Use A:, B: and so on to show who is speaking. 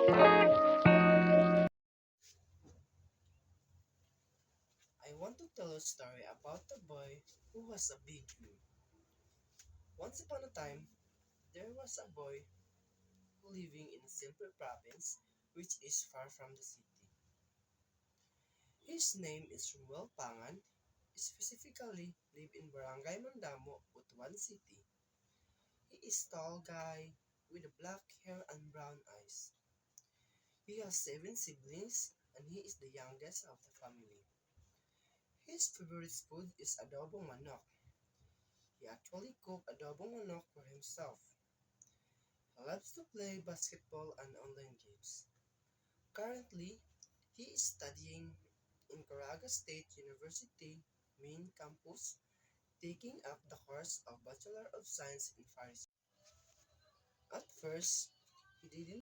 A: I want to tell a story about a boy who has a big dream. Once upon a time, there was a boy living in a simple province which is far from the city. His name is Ruel Pangan, specifically live in Barangay Mandamo, Butuan City. He is tall guy with black hair and brown eyes. He has seven siblings and he is the youngest of the family. His favorite food is adobong manok. He actually cooked adobong manok for himself. He loves to play basketball and online games. Currently, he is studying in Caraga State University main campus, taking up the course of Bachelor of Science in Pharmacy. At first, he didn't